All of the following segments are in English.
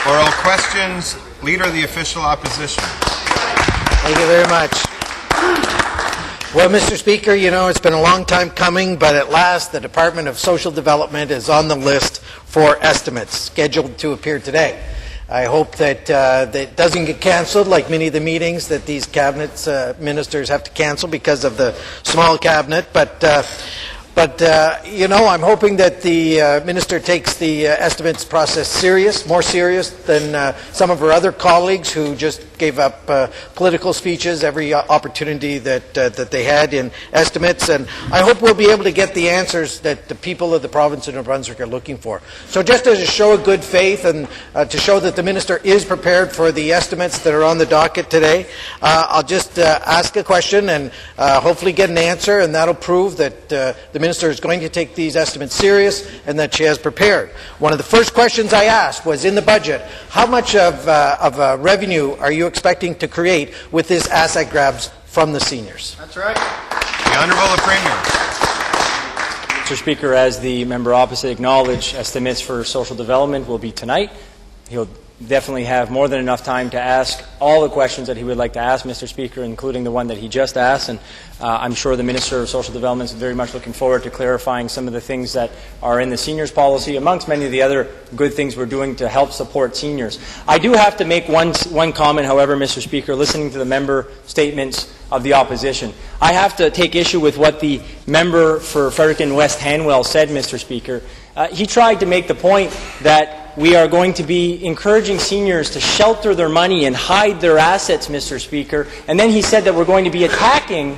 Oral questions. Leader of the Official Opposition. Thank you very much. Well, Mr. Speaker, you know, it's been a long time coming, but at last the Department of Social Development is on the list for estimates, scheduled to appear today. I hope that that doesn't get cancelled like many of the meetings that these cabinet ministers have to cancel because of the small cabinet, but you know, I'm hoping that the minister takes the estimates process more serious than some of her other colleagues who just gave up political speeches every opportunity that they had in estimates. And I hope we'll be able to get the answers that the people of the province of New Brunswick are looking for. So just as a show of good faith and to show that the minister is prepared for the estimates that are on the docket today, I'll just ask a question and hopefully get an answer, and that'll prove that the minister is going to take these estimates serious and that she has prepared. One of the first questions I asked was, in the budget, how much of revenue are you expecting to create with this asset grabs from the seniors? That's right. The Honourable the Premier. Mr. Speaker, as the member opposite acknowledged, estimates for social development will be tonight. He'll definitely have more than enough time to ask all the questions that he would like to ask, Mr. Speaker, including the one that he just asked. And I'm sure the Minister of Social Development is very much looking forward to clarifying some of the things that are in the seniors policy, amongst many of the other good things we're doing to help support seniors. I do have to make one comment, however, Mr. Speaker, listening to the member statements of the opposition. I have to take issue with what the member for Fredericton West Hanwell said, Mr. Speaker. He tried to make the point that we are going to be encouraging seniors to shelter their money and hide their assets, Mr. Speaker, and then he said that we're going to be attacking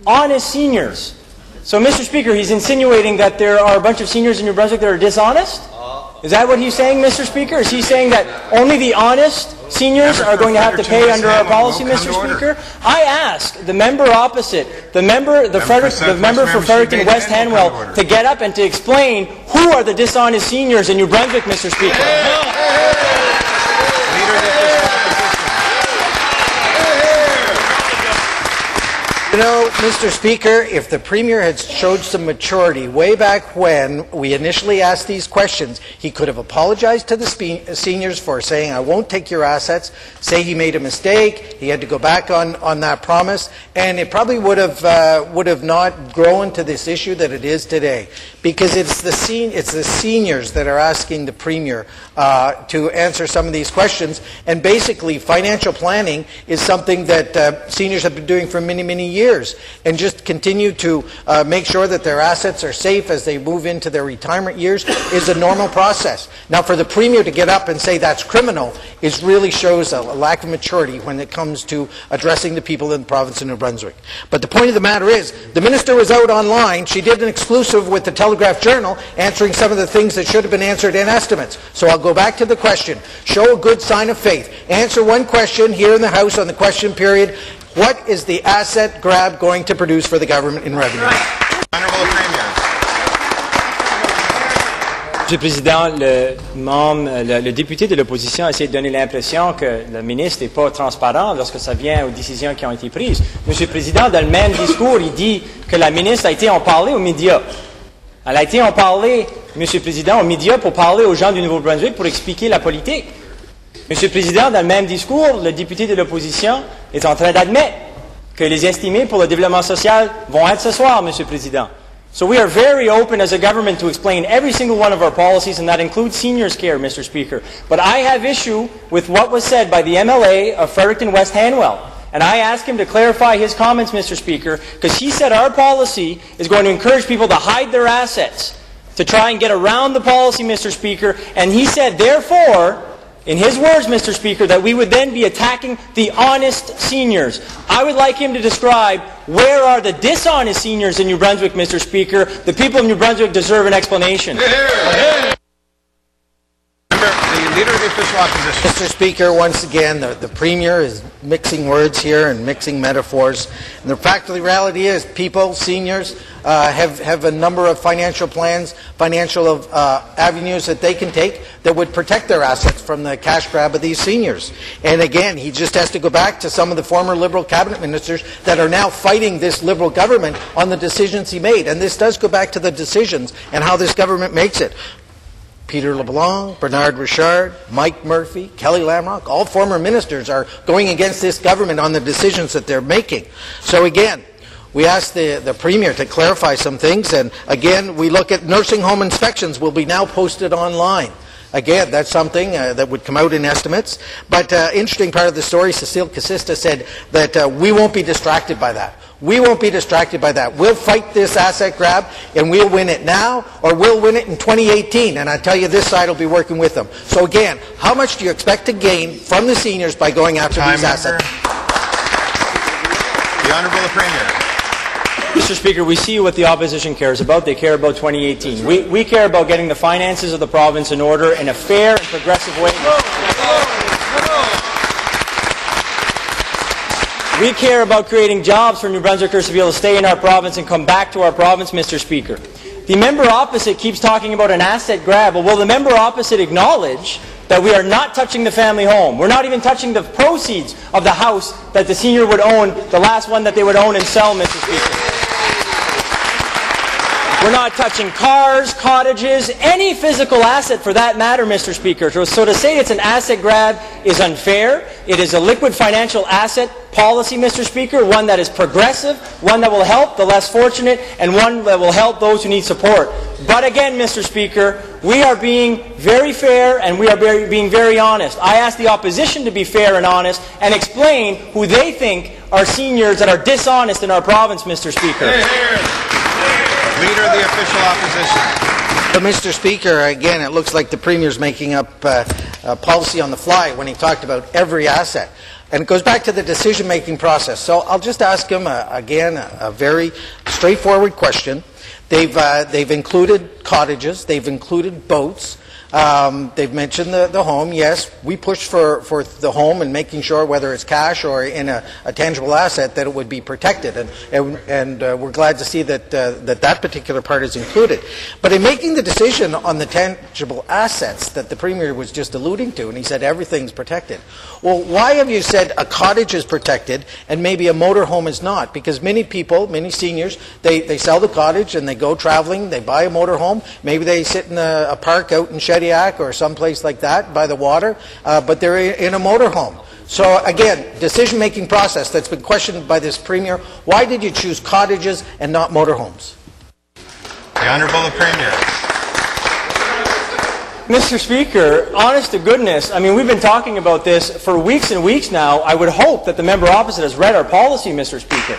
honest seniors. So, Mr. Speaker, he's insinuating that there are a bunch of seniors in New Brunswick that are dishonest? Is that what he's saying, Mr. Speaker? Is he saying that only the honest seniors are going to have to pay under our policy, Mr. Speaker? I ask the member opposite, the member for Fredericton West Hanwell, to get up and to explain who are the dishonest seniors in New Brunswick, Mr. Speaker. You know, Mr. Speaker, if the Premier had showed some maturity way back when we initially asked these questions, he could have apologized to the seniors for saying, I won't take your assets, say he made a mistake, he had to go back on that promise, and it probably would have not grown to this issue that it is today. Because it's the seniors that are asking the Premier to answer some of these questions, and basically financial planning is something that seniors have been doing for many, many years, and just continue to make sure that their assets are safe as they move into their retirement years is a normal process. Now, for the Premier to get up and say that's criminal really shows a lack of maturity when it comes to addressing the people in the province of New Brunswick. But the point of the matter is, the Minister was out online. She did an exclusive with the Telegraph Journal answering some of the things that should have been answered in estimates. So I'll go back to the question. Show a good sign of faith. Answer one question here in the House on the question period. What is the asset grab going to produce for the government in revenue? Monsieur le Président, le député de l'opposition a essayé de donner l'impression que le ministre n'est pas transparent lorsque ça vient aux décisions qui ont été prises. Monsieur le Président, dans le même discours, il dit que la ministre a été en parler aux médias. Elle a été en parler, Monsieur le Président, aux médias pour parler aux gens du Nouveau-Brunswick pour expliquer la politique. Monsieur le Président, dans le même discours, le député de l'opposition est en train d'admettre que les estimés pour le développement social vont être ce soir, Monsieur le Président. So we are very open as a government to explain every single one of our policies, and that includes seniors care, Mr. Speaker. But I have issue with what was said by the MLA of Fredericton West Hanwell. And I asked him to clarify his comments, Mr. Speaker, because he said our policy is going to encourage people to hide their assets, to try and get around the policy, Mr. Speaker. And he said, therefore, in his words, Mr. Speaker, that we would then be attacking the honest seniors. I would like him to describe where are the dishonest seniors in New Brunswick, Mr. Speaker. The people of New Brunswick deserve an explanation. Leader of the Official Opposition. Mr. Speaker, once again, the Premier is mixing words here and mixing metaphors. And the fact of the reality is people, seniors, have a number of financial plans, financial avenues that they can take that would protect their assets from the cash grab of these seniors. And again, he just has to go back to some of the former Liberal cabinet ministers that are now fighting this Liberal government on the decisions he made. And this does go back to the decisions and how this government makes it. Peter LeBlanc, Bernard Richard, Mike Murphy, Kelly Lamrock, all former ministers are going against this government on the decisions that they're making. So again, we asked the Premier to clarify some things, and again, we look at nursing home inspections will be now posted online. Again, that's something that would come out in estimates. But interesting part of the story, Cecile Casista said that we won't be distracted by that. We won't be distracted by that. We'll fight this asset grab, and we'll win it now, or we'll win it in 2018. And I tell you, this side will be working with them. So again, how much do you expect to gain from the seniors by going after these assets? The Honourable the Premier. Mr. Speaker, we see what the opposition cares about. They care about 2018. We care about getting the finances of the province in order in a fair and progressive way. We care about creating jobs for New Brunswickers to be able to stay in our province and come back to our province, Mr. Speaker. The member opposite keeps talking about an asset grab. Well, will the member opposite acknowledge that we are not touching the family home? We're not even touching the proceeds of the house that the senior would own, the last one that they would own and sell, Mr. Speaker. We're not touching cars, cottages, any physical asset for that matter, Mr. Speaker. So to say it's an asset grab is unfair. It is a liquid financial asset policy, Mr. Speaker, one that is progressive, one that will help the less fortunate, and one that will help those who need support. But again, Mr. Speaker, we are being very fair and we are being very honest. I ask the opposition to be fair and honest and explain who they think are seniors that are dishonest in our province, Mr. Speaker. Leader of the Official Opposition. But Mr. Speaker, again, it looks like the Premier's making up a policy on the fly when he talked about every asset. And it goes back to the decision-making process. So I'll just ask him, again, a very straightforward question. They've included cottages. They've included boats. They've mentioned the home. Yes, we push for the home and making sure, whether it's cash or in a tangible asset, that it would be protected. And we're glad to see that that particular part is included. But in making the decision on the tangible assets that the Premier was just alluding to, and he said everything's protected. Well, why have you said a cottage is protected and maybe a motorhome is not? Because many people, many seniors, they sell the cottage and they go traveling, they buy a motorhome, maybe they sit in a park out in Shediac or someplace like that by the water, but they're in a motorhome. So again, decision-making process that's been questioned by this Premier. Why did you choose cottages and not motorhomes? The Honourable the Premier. Mr. Speaker, honest to goodness, I mean, we've been talking about this for weeks and weeks now. I would hope that the member opposite has read our policy, Mr. Speaker.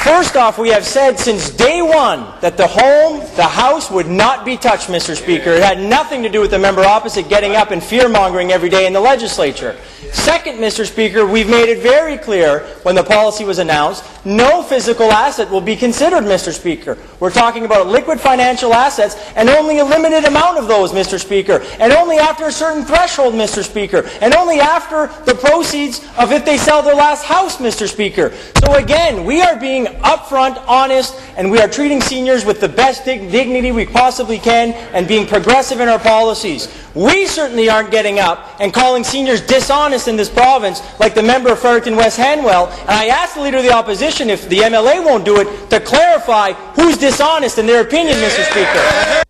First off, we have said since day one that the house would not be touched, Mr. Speaker. It had nothing to do with the member opposite getting up and fear-mongering every day in the legislature. Second, Mr. Speaker, we've made it very clear when the policy was announced, no physical asset will be considered, Mr. Speaker. We're talking about liquid financial assets and only a limited amount of those, Mr. Speaker, and only after a certain threshold, Mr. Speaker, and only after the proceeds of if they sell their last house, Mr. Speaker. So again, we are being upfront, honest, and we are treating seniors with the best dignity we possibly can and being progressive in our policies. We certainly aren't getting up and calling seniors dishonest in this province like the member of Fredericton West Hanwell, and I asked the Leader of the Opposition, if the MLA won't do it, to clarify who's dishonest in their opinion, Mr. Speaker.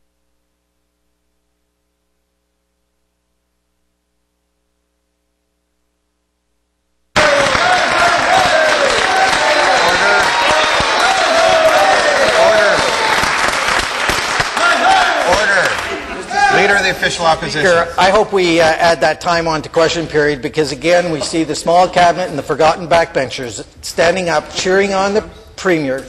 Official Opposition. Speaker, I hope we add that time on to question period, because again we see the small cabinet and the forgotten backbenchers standing up cheering on the Premier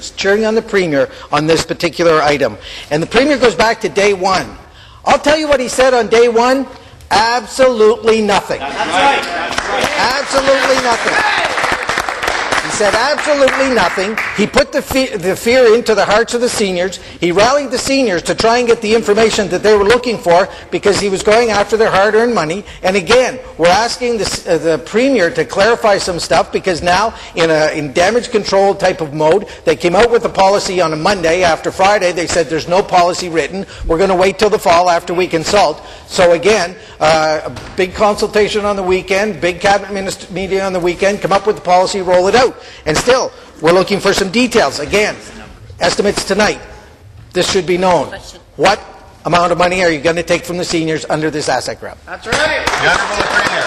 on this particular item. And the Premier goes back to day one. I'll tell you what he said on day one. Absolutely nothing. That's right. That's right. Absolutely nothing. He said absolutely nothing. He put the fear into the hearts of the seniors. He rallied the seniors to try and get the information that they were looking for, because he was going after their hard-earned money. And again, we're asking the Premier to clarify some stuff, because now in damage control type of mode, they came out with a policy on a Monday. After Friday, they said there's no policy written. We're going to wait till the fall after we consult. So again, a big consultation on the weekend, big cabinet meeting on the weekend, come up with the policy, roll it out. And still, we're looking for some details. Again, estimates tonight. This should be known. What amount of money are you going to take from the seniors under this asset grab? That's right. The Honourable Premier.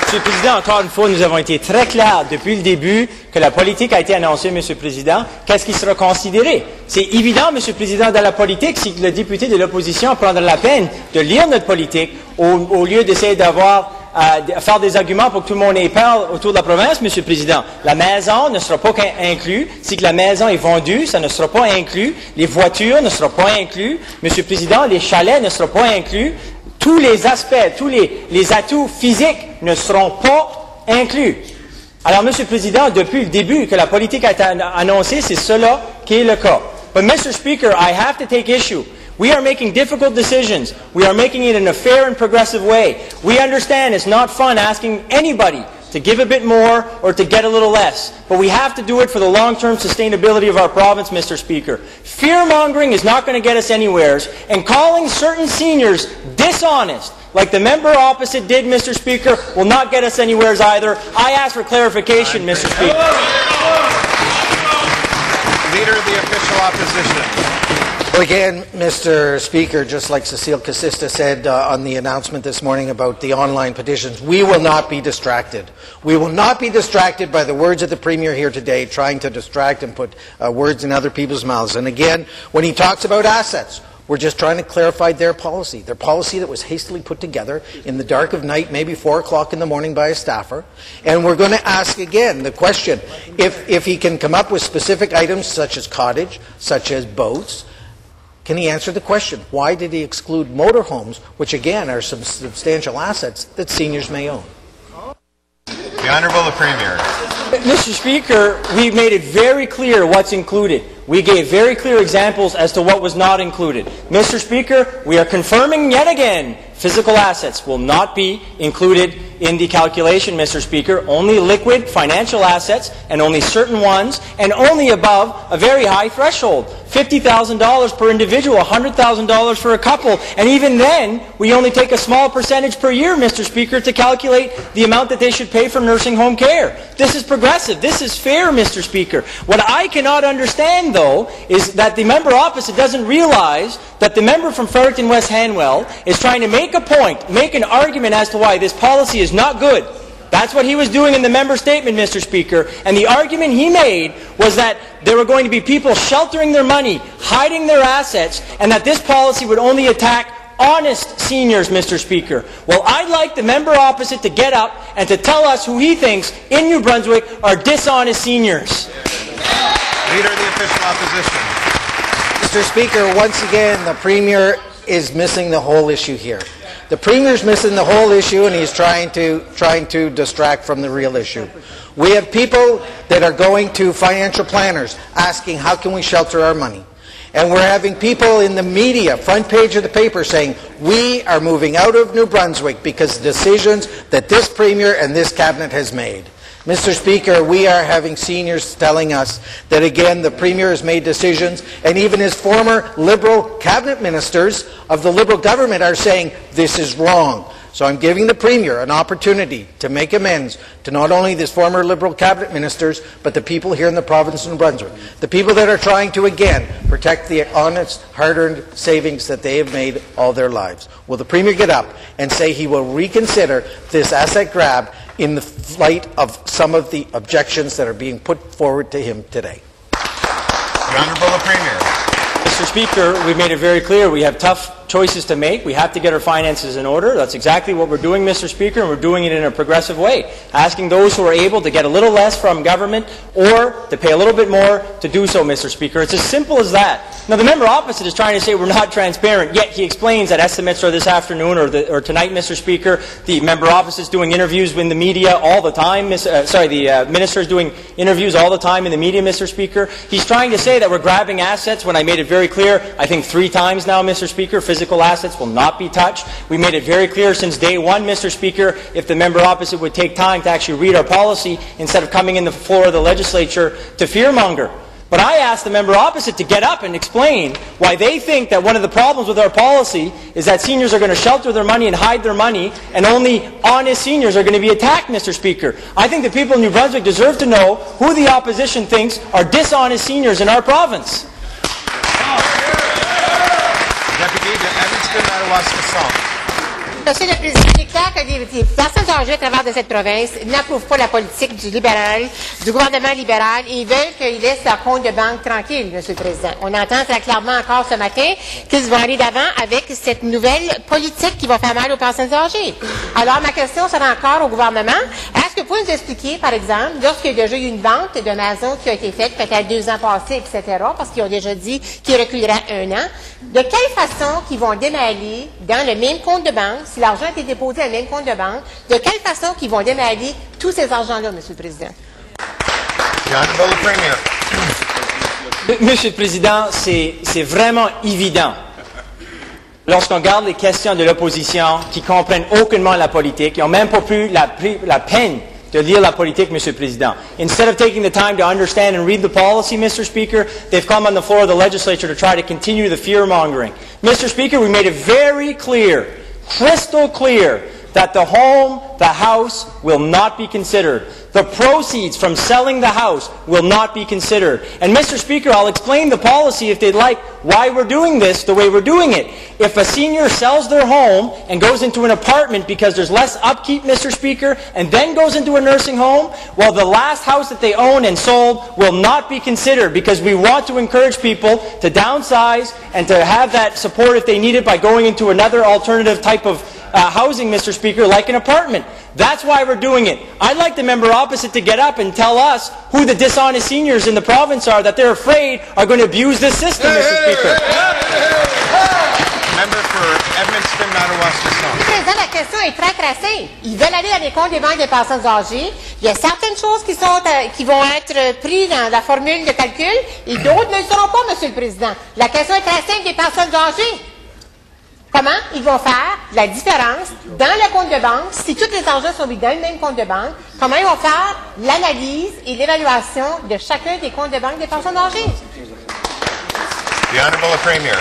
Monsieur le Président, encore une fois, nous avons été très clairs depuis le début que la politique a été annoncée, Monsieur le Président. Qu'est-ce qui sera considéré? C'est évident, Monsieur le Président, dans la politique, si le député de l'opposition prendra la peine de lire notre politique au lieu d'essayer faire des arguments pour que tout le monde ait peur autour de la province, Monsieur le Président. La maison ne sera pas inclue. Si la maison est vendue, ça ne sera pas inclus. Les voitures ne seront pas inclus. Monsieur le Président, les chalets ne seront pas inclus. Tous les aspects, tous les atouts physiques ne seront pas inclus. Alors, Monsieur le Président, depuis le début que la politique a été annoncée, c'est cela qui est le cas. But, Mr. Speaker, I have to take issue. We are making difficult decisions. We are making it in a fair and progressive way. We understand it's not fun asking anybody to give a bit more or to get a little less. But we have to do it for the long-term sustainability of our province, Mr. Speaker. Fear-mongering is not going to get us anywhere, and calling certain seniors dishonest, like the member opposite did, Mr. Speaker, will not get us anywhere either. I ask for clarification, Mr. Speaker. Leader of the Official Opposition. Well, again, Mr. Speaker, just like Cecile Casista said on the announcement this morning about the online petitions, we will not be distracted. We will not be distracted by the words of the Premier here today, trying to distract and put words in other people's mouths. And again, when he talks about assets, we're just trying to clarify their policy that was hastily put together in the dark of night, maybe 4 o'clock in the morning by a staffer. And we're going to ask again the question, if he can come up with specific items such as cottage, such as boats, can he answer the question, why did he exclude motorhomes, which again are some substantial assets that seniors may own? The Honourable Premier. Mr. Speaker, we made it very clear what's included. We gave very clear examples as to what was not included. Mr. Speaker, we are confirming yet again physical assets will not be included in the calculation, Mr. Speaker. Only liquid financial assets and only certain ones and only above a very high threshold. $50,000 per individual, $100,000 for a couple. And even then, we only take a small percentage per year, Mr. Speaker, to calculate the amount that they should pay for nursing home care. This is progressive. This is fair, Mr. Speaker. What I cannot understand, though, is that the member opposite doesn't realize that the member from Fredericton West Hanwell is trying to make a point, make an argument as to why this policy is not good. That's what he was doing in the member statement, Mr. Speaker. And the argument he made was that there were going to be people sheltering their money, hiding their assets, and that this policy would only attack honest seniors, Mr. Speaker. Well, I'd like the member opposite to get up and to tell us who he thinks in New Brunswick are dishonest seniors. Leader of the Official Opposition. Mr. Speaker, once again, the Premier is missing the whole issue here. The Premier's missing the whole issue, and he's trying to distract from the real issue. We have people that are going to financial planners asking, how can we shelter our money? And we're having people in the media, front page of the paper, saying, we are moving out of New Brunswick because of decisions that this Premier and this Cabinet has made. Mr. Speaker, we are having seniors telling us that, again, the Premier has made decisions, and even his former Liberal Cabinet ministers of the Liberal government are saying this is wrong. So I'm giving the Premier an opportunity to make amends to not only these former Liberal Cabinet ministers, but the people here in the province of New Brunswick. The people that are trying to, again, protect the honest, hard-earned savings that they have made all their lives. Will the Premier get up and say he will reconsider this asset grab in the light of some of the objections that are being put forward to him today? The Honourable Premier. Mr. Speaker, we've made it very clear we have tough choices to make. We have to get our finances in order. That's exactly what we're doing, Mr. Speaker, and we're doing it in a progressive way, asking those who are able to get a little less from government or to pay a little bit more to do so, Mr. Speaker. It's as simple as that. Now, the member opposite is trying to say we're not transparent, yet he explains that estimates are this afternoon or tonight, Mr. Speaker. The member opposite is doing interviews in the media all the time. The minister is doing interviews all the time in the media, Mr. Speaker. He's trying to say that we're grabbing assets when I made it very clear, I think 3 times now, Mr. Speaker, physical assets will not be touched. We made it very clear since day one, Mr. Speaker, if the member opposite would take time to actually read our policy instead of coming in the floor of the legislature to fearmonger. But I asked the member opposite to get up and explain why they think that one of the problems with our policy is that seniors are going to shelter their money and hide their money, and only honest seniors are going to be attacked, Mr. Speaker. I think the people in New Brunswick deserve to know who the opposition thinks are dishonest seniors in our province. Deputy to Evanston, Madawaska. Monsieur le Président, il est clair que les personnes âgées à travers de cette province n'approuvent pas la politique du gouvernement libéral et ils veulent qu'ils laissent leur compte de banque tranquille, Monsieur le Président. On entend très clairement encore ce matin qu'ils vont aller d'avant avec cette nouvelle politique qui va faire mal aux personnes âgées. Alors, ma question sera encore au gouvernement. Est-ce que vous pouvez nous expliquer, par exemple, lorsqu'il y a déjà eu une vente de maison qui a été faite peut-être 2 ans passés, etc., parce qu'ils ont déjà dit qu'ils reculeraient 1 an, de quelle façon qu'ils vont démêler dans le même compte de banque, si l'argent a été déposé dans le même compte de banque, de quelle façon qu'ils vont démêler tous ces argents-là, Monsieur le Président? Monsieur le Président, c'est vraiment évident. Lorsqu'on regarde les questions de l'opposition qui comprennent aucunement la politique, ils n'ont même pas pris la peine de lire la politique, Mr. President. Instead of taking the time to understand and read the policy, Mr. Speaker, they've come on the floor of the legislature to try to continue the fear-mongering. Mr. Speaker, we made it very clear, crystal clear, that the home, the house, will not be considered. The proceeds from selling the house will not be considered. And Mr. Speaker, I'll explain the policy if they'd like, why we're doing this the way we're doing it. If a senior sells their home and goes into an apartment because there's less upkeep, Mr. Speaker, and then goes into a nursing home, well, the last house that they own and sold will not be considered because we want to encourage people to downsize and to have that support if they need it by going into another alternative type of housing, Mr. Speaker, like an apartment. That's why we're doing it. I'd like the member opposite to get up and tell us who the dishonest seniors in the province are that they're afraid are going to abuse this system, Mr. Speaker. Member for Edmundston, Madawaska. Monsieur le Président, la question est très simple. Ils veulent aller dans les comptes des banques des personnes âgées. Il y a certaines choses qui vont être prises dans la formule de calcul et d'autres ne le seront pas, Monsieur le Président. La question est très simple des personnes âgées. Comment ils vont faire la différence dans le compte de banque, si tous les argents sont mis dans le même compte de banque, comment ils vont faire l'analyse et l'évaluation de chacun des comptes de banque des personnes âgées? The Honourable Premier.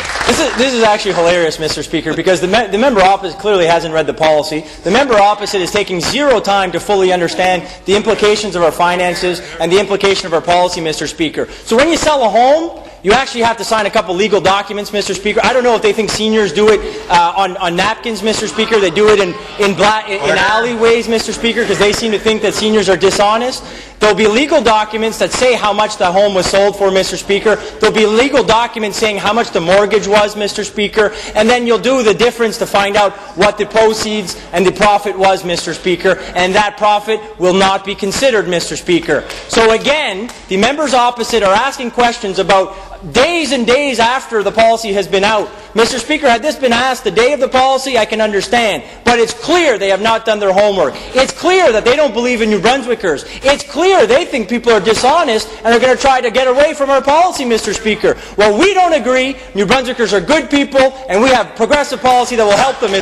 This is actually hilarious, Mr. Speaker, because the member opposite clearly hasn't read the policy. The member opposite is taking zero time to fully understand the implications of our finances and the implication of our policy, Mr. Speaker. So when you sell a home, you actually have to sign a couple legal documents, Mr. Speaker. I don't know if they think seniors do it on napkins, Mr. Speaker. They do it in alleyways, Mr. Speaker, because they seem to think that seniors are dishonest. There'll be legal documents that say how much the home was sold for, Mr. Speaker. There'll be legal documents saying how much the mortgage was, Mr. Speaker. And then you'll do the difference to find out what the proceeds and the profit was, Mr. Speaker. And that profit will not be considered, Mr. Speaker. So again, the members opposite are asking questions about days and days after the policy has been out. Mr. Speaker, had this been asked the day of the policy, I can understand. But it's clear they have not done their homework. It's clear that they don't believe in New Brunswickers. It's clear they think people are dishonest and are going to try to get away from our policy, Mr. Speaker. Well, we don't agree. New Brunswickers are good people, and we have progressive policy that will help them.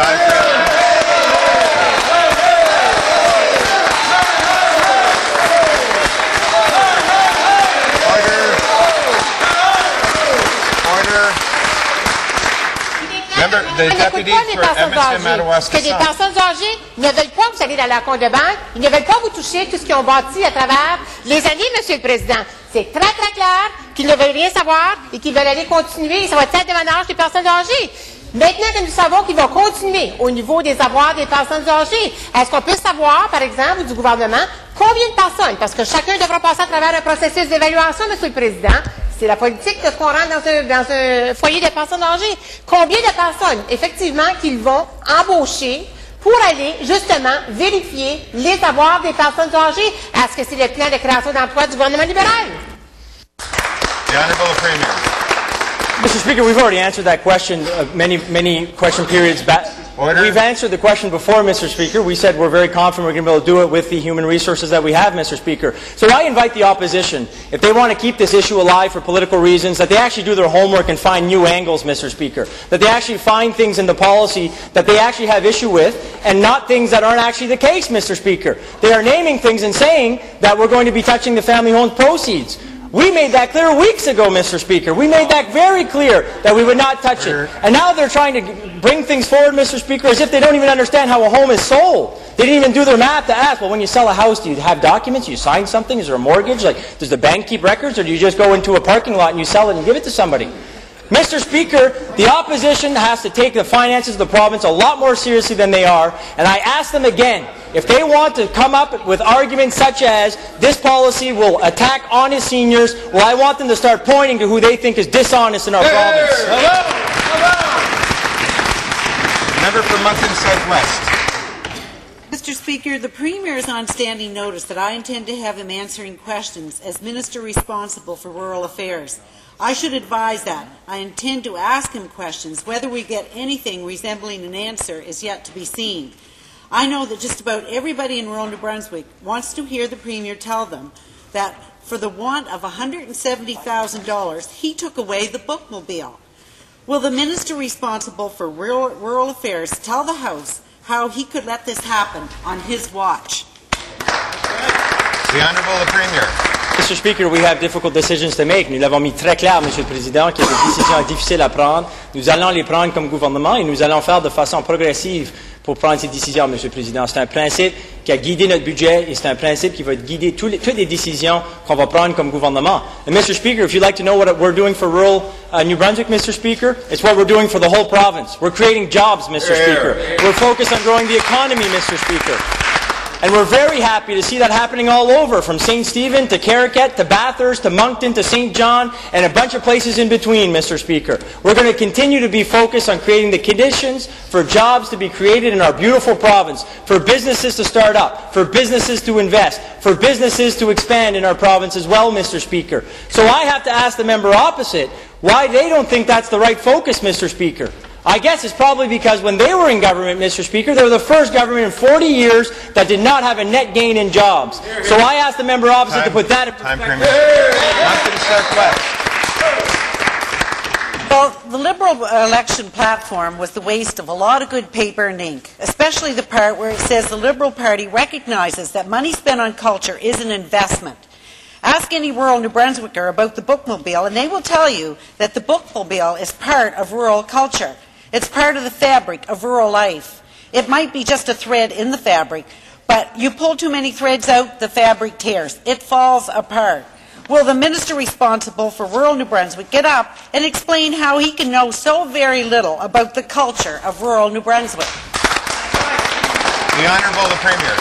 Que des personnes âgées ne veulent pas que vous allez dans leur compte de banque, ils ne veulent pas vous toucher tout ce qu'ils ont bâti à travers les années, Monsieur le Président. C'est très clair qu'ils ne veulent rien savoir et qu'ils veulent aller continuer. Ça va être de ménage des personnes âgées. Maintenant que nous savons qu'ils vont continuer au niveau des avoirs des personnes âgées, est-ce qu'on peut savoir, par exemple, du gouvernement, combien de personnes, parce que chacun devra passer à travers un processus d'évaluation, Monsieur le Président, c'est la politique de ce qu'on rentre dans un foyer de personnes âgées. Combien de personnes, effectivement, qu'ils vont embaucher pour aller, justement, vérifier les avoirs des personnes âgées? Est-ce que c'est le plan de création d'emplois du gouvernement libéral? The Honourable Premier. Mr. Speaker, we've already answered that question many question periods back. Order. We've answered the question before, Mr. Speaker. We said we're very confident we're going to be able to do it with the human resources that we have, Mr. Speaker. So I invite the opposition, if they want to keep this issue alive for political reasons, that they actually do their homework and find new angles, Mr. Speaker. That they actually find things in the policy that they actually have issue with and not things that aren't actually the case, Mr. Speaker. They are naming things and saying that we're going to be touching the family home proceeds. We made that clear weeks ago, Mr. Speaker. We made that very clear that we would not touch it. And now they're trying to bring things forward, Mr. Speaker, as if they don't even understand how a home is sold. They didn't even do their math to ask, well, when you sell a house, do you have documents? Do you sign something? Is there a mortgage? Like, does the bank keep records? Or do you just go into a parking lot and you sell it and give it to somebody? Mr. Speaker, the opposition has to take the finances of the province a lot more seriously than they are, and I ask them again, if they want to come up with arguments such as this policy will attack honest seniors, well, I want them to start pointing to who they think is dishonest in our province. Member for Moncton Southwest. Mr. Speaker, the Premier is on standing notice that I intend to have him answering questions as Minister responsible for rural affairs. I should advise that I intend to ask him questions. Whether we get anything resembling an answer is yet to be seen. I know that just about everybody in rural New Brunswick wants to hear the Premier tell them that for the want of $170,000, he took away the bookmobile. Will the Minister responsible for rural affairs tell the House how he could let this happen on his watch? The Honourable the Premier. Mr. Speaker, we have difficult decisions to make. Nous l'avons mis très clair, Monsieur le Président, qu'il y a des décisions difficiles à prendre. Nous allons les prendre comme gouvernement et nous allons faire de façon progressive pour prendre ces décisions, Monsieur le Président. C'est un principe qui a guidé notre budget et c'est un principe qui va guider toutes les décisions qu'on va prendre comme gouvernement. And Mr. Speaker, if you'd like to know what we're doing for rural New Brunswick, Mr. Speaker, it's what we're doing for the whole province. We're creating jobs, Mr. Speaker. We're focused on growing the economy, Mr. Speaker. And we're very happy to see that happening all over, from St. Stephen to Caracat to Bathurst to Moncton to St. John and a bunch of places in between, Mr. Speaker. We're going to continue to be focused on creating the conditions for jobs to be created in our beautiful province, for businesses to start up, for businesses to invest, for businesses to expand in our province as well, Mr. Speaker. So I have to ask the member opposite why they don't think that's the right focus, Mr. Speaker. I guess it's probably because when they were in government, Mr. Speaker, they were the first government in 40 years that did not have a net gain in jobs. So I asked the member opposite to put that in perspective. Well, the Liberal election platform was the waste of a lot of good paper and ink, especially the part where it says the Liberal Party recognizes that money spent on culture is an investment. Ask any rural New Brunswicker about the bookmobile and they will tell you that the bookmobile is part of rural culture. It's part of the fabric of rural life. It might be just a thread in the fabric, but you pull too many threads out, the fabric tears. It falls apart. Will the Minister responsible for rural New Brunswick get up and explain how he can know so very little about the culture of rural New Brunswick? The Honourable the Premier.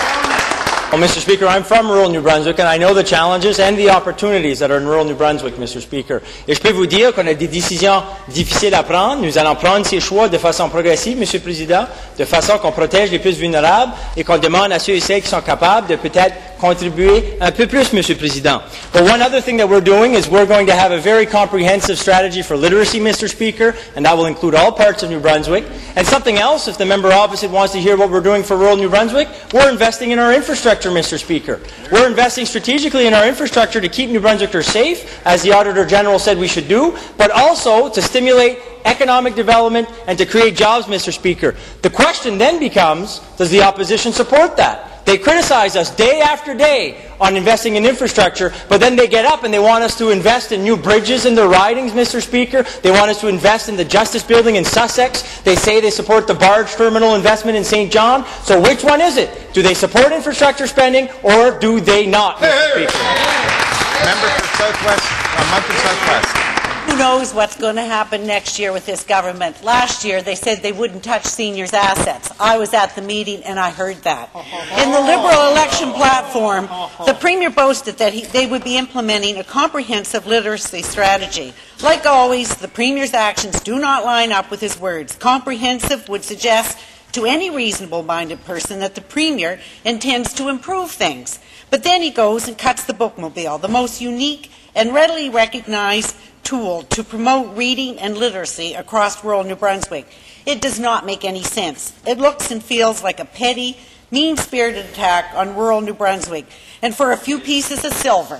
Well, Mr. Speaker, I'm from rural New Brunswick and I know the challenges and the opportunities that are in rural New Brunswick, Mr. Speaker. Et je peux vous dire qu'on a des décisions difficiles à prendre. Nous allons prendre ces choix de façon progressive, Monsieur le Président, de façon qu'on protège les plus vulnérables et qu'on demande à ceux et celles qui sont capables de peut-être contribuer un peu plus, Monsieur le Président. But one other thing that we're doing is we're going to have a very comprehensive strategy for literacy, Mr. Speaker, and that will include all parts of New Brunswick. And something else, if the member opposite wants to hear what we're doing for rural New Brunswick, we're investing in our infrastructure, Mr. Speaker. We're investing strategically in our infrastructure to keep New Brunswickers safe, as the Auditor General said we should do, but also to stimulate economic development and to create jobs, Mr. Speaker. The question then becomes, does the opposition support that? They criticize us day after day on investing in infrastructure, but then they get up and they want us to invest in new bridges in their ridings, Mr. Speaker. They want us to invest in the Justice Building in Sussex. They say they support the barge terminal investment in St. John. So which one is it? Do they support infrastructure spending or do they not, Mr. Speaker? Member for Southwest, Moncton Southwest. Who knows what's going to happen next year with this government? Last year they said they wouldn't touch seniors' assets. I was at the meeting and I heard that. In the Liberal election platform, the Premier boasted that they would be implementing a comprehensive literacy strategy. Like always, the Premier's actions do not line up with his words. Comprehensive would suggest to any reasonable-minded person that the Premier intends to improve things. But then he goes and cuts the bookmobile, the most unique and readily recognized tool to promote reading and literacy across rural New Brunswick. It does not make any sense. It looks and feels like a petty, mean-spirited attack on rural New Brunswick, and for a few pieces of silver.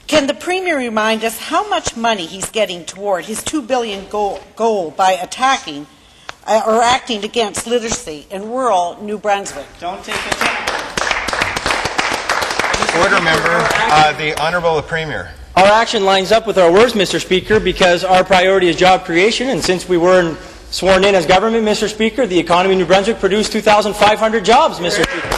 Can the Premier remind us how much money he's getting toward his $2 billion goal by attacking or acting against literacy in rural New Brunswick? Don't take a time. Order, member. The Honourable the Premier. Our action lines up with our words, Mr. Speaker, because our priority is job creation, and since we were sworn in as government, Mr. Speaker, the economy of New Brunswick produced 2,500 jobs, Mr. Speaker.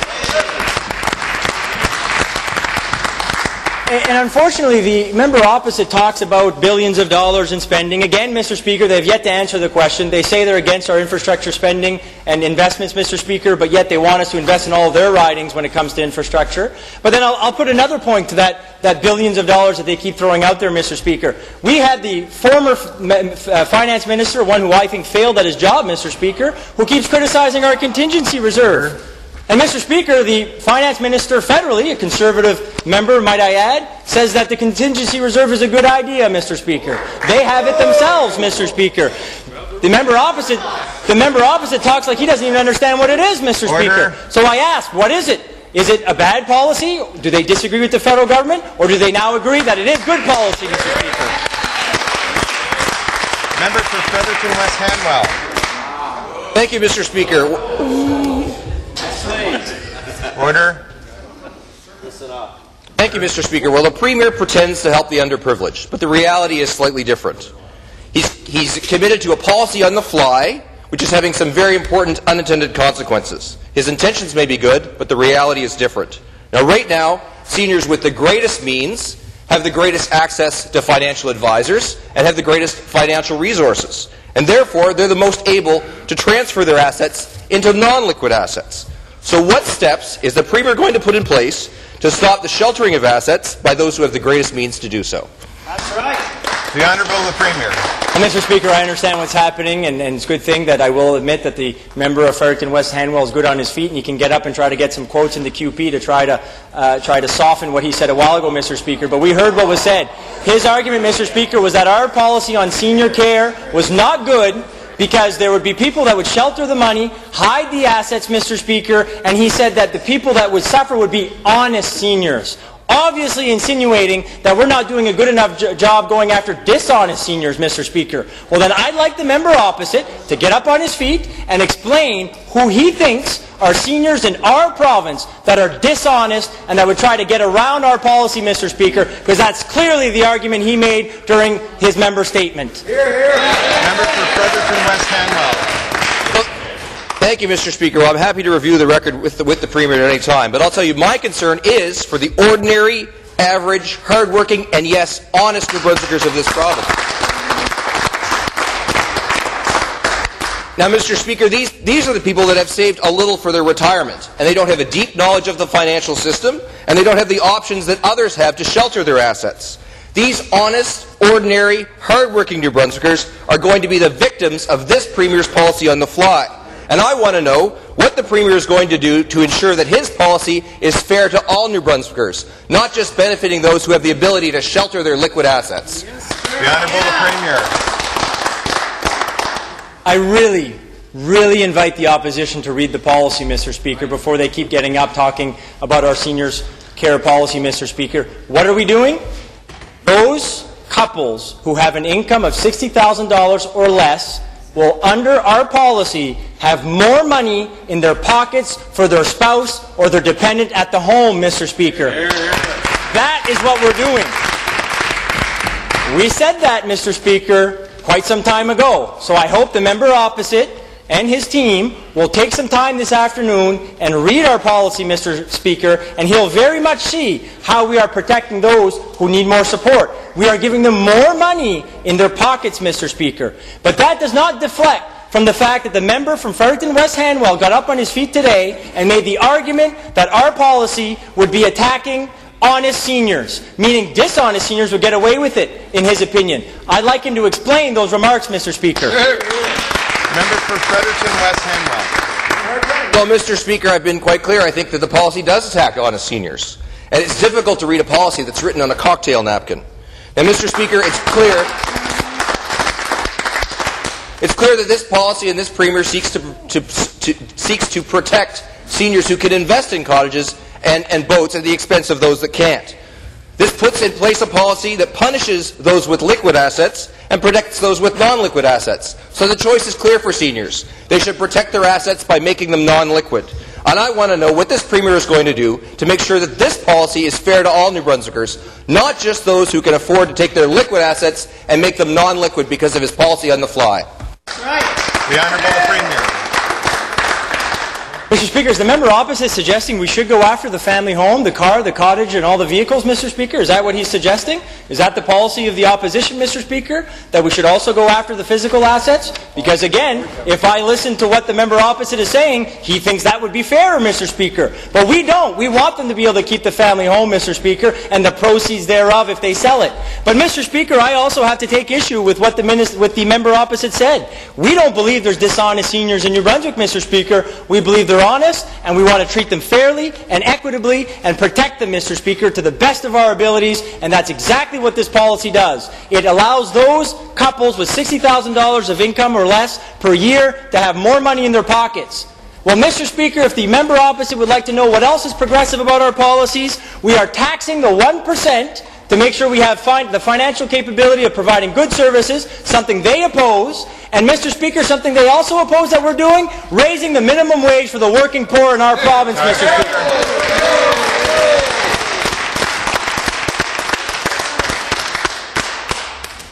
And unfortunately, the member opposite talks about billions of dollars in spending. Again, Mr. Speaker, they've yet to answer the question. They say they're against our infrastructure spending and investments, Mr. Speaker, but yet they want us to invest in all of their ridings when it comes to infrastructure. But then I'll put another point to that billions of dollars that they keep throwing out there, Mr. Speaker. We had the former finance minister, one who I think failed at his job, Mr. Speaker, who keeps criticizing our contingency reserve. And, Mr. Speaker, the finance minister federally, a Conservative member, might I add, says that the contingency reserve is a good idea, Mr. Speaker. They have it themselves, Mr. Speaker. The member opposite talks like he doesn't even understand what it is, Mr. Speaker. So I ask, what is it? Is it a bad policy? Do they disagree with the federal government? Or do they now agree that it is good policy, Mr. Speaker? Member for Fredericton West Hanwell. Thank you, Mr. Speaker. Order. Thank you, Mr. Speaker. Well, the Premier pretends to help the underprivileged, but the reality is slightly different. He's committed to a policy on the fly, which is having some very important unintended consequences. His intentions may be good, but the reality is different. Now, right now, seniors with the greatest means have the greatest access to financial advisors and have the greatest financial resources. And therefore, they're the most able to transfer their assets into non-liquid assets. So what steps is the Premier going to put in place to stop the sheltering of assets by those who have the greatest means to do so? That's right. The Honourable the Premier. And Mr. Speaker, I understand what's happening, and it's a good thing that I will admit that the member of Fredericton West Hanwell is good on his feet, and he can get up and try to get some quotes in the QP to try to soften what he said a while ago, Mr. Speaker. But we heard what was said. His argument, Mr. Speaker, was that our policy on senior care was not good because there would be people that would shelter the money, hide the assets, Mr. Speaker, and he said that the people that would suffer would be honest seniors. Obviously insinuating that we're not doing a good enough job going after dishonest seniors, Mr. Speaker. Well, then I'd like the member opposite to get up on his feet and explain who he thinks are seniors in our province that are dishonest and that would try to get around our policy, Mr. Speaker, because that's clearly the argument he made during his member statement. Member for Fredericton West Hanwell. Thank you, Mr. Speaker. Well, I'm happy to review the record with the Premier at any time, but I'll tell you, my concern is for the ordinary, average, hard-working, and yes, honest New Brunswickers of this province. Now, Mr. Speaker, these are the people that have saved a little for their retirement, and they don't have a deep knowledge of the financial system, and they don't have the options that others have to shelter their assets. These honest, ordinary, hard-working New Brunswickers are going to be the victims of this Premier's policy on the fly. And I want to know what the Premier is going to do to ensure that his policy is fair to all New Brunswickers, not just benefiting those who have the ability to shelter their liquid assets. The Honourable the Premier. I really invite the opposition to read the policy, Mr. Speaker, before they keep getting up talking about our seniors' care policy, Mr. Speaker. What are we doing? Those couples who have an income of $60,000 or less will, under our policy, have more money in their pockets for their spouse or their dependent at the home, Mr. Speaker. That is what we're doing. We said that, Mr. Speaker, quite some time ago. So I hope the member opposite and his team will take some time this afternoon and read our policy, Mr. Speaker, and he'll very much see how we are protecting those who need more support. We are giving them more money in their pockets, Mr. Speaker. But that does not deflect from the fact that the member from Fredericton West Hanwell got up on his feet today and made the argument that our policy would be attacking honest seniors, meaning dishonest seniors would get away with it, in his opinion. I'd like him to explain those remarks, Mr. Speaker. Member for Fredericton West Hanwell. Well, Mr. Speaker, I've been quite clear. I think that the policy does attack honest seniors. And it's difficult to read a policy that's written on a cocktail napkin. Now, Mr. Speaker, it's clear that this policy and this Premier seeks to protect seniors who can invest in cottages and boats at the expense of those that can't. This puts in place a policy that punishes those with liquid assets and protects those with non-liquid assets. So the choice is clear for seniors. They should protect their assets by making them non-liquid. And I want to know what this Premier is going to do to make sure that this policy is fair to all New Brunswickers, not just those who can afford to take their liquid assets and make them non-liquid because of his policy on the fly. The Honourable the Premier. Mr. Speaker, is the member opposite suggesting we should go after the family home, the car, the cottage, and all the vehicles, Mr. Speaker? Is that what he's suggesting? Is that the policy of the opposition, Mr. Speaker, that we should also go after the physical assets? Because again, if I listen to what the member opposite is saying, he thinks that would be fairer, Mr. Speaker. But we don't. We want them to be able to keep the family home, Mr. Speaker, and the proceeds thereof if they sell it. But Mr. Speaker, I also have to take issue with what the member opposite said. We don't believe there's dishonest seniors in New Brunswick, Mr. Speaker. We believe they're honest, and we want to treat them fairly and equitably and protect them, Mr. Speaker, to the best of our abilities, and that's exactly what this policy does. It allows those couples with $60,000 of income or less per year to have more money in their pockets. Well, Mr. Speaker, if the member opposite would like to know what else is progressive about our policies, we are taxing the 1% to make sure we have the financial capability of providing good services, something they oppose, and Mr. Speaker, something they also oppose that we're doing, raising the minimum wage for the working poor in our province, Mr. Speaker.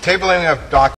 Tabling of documents.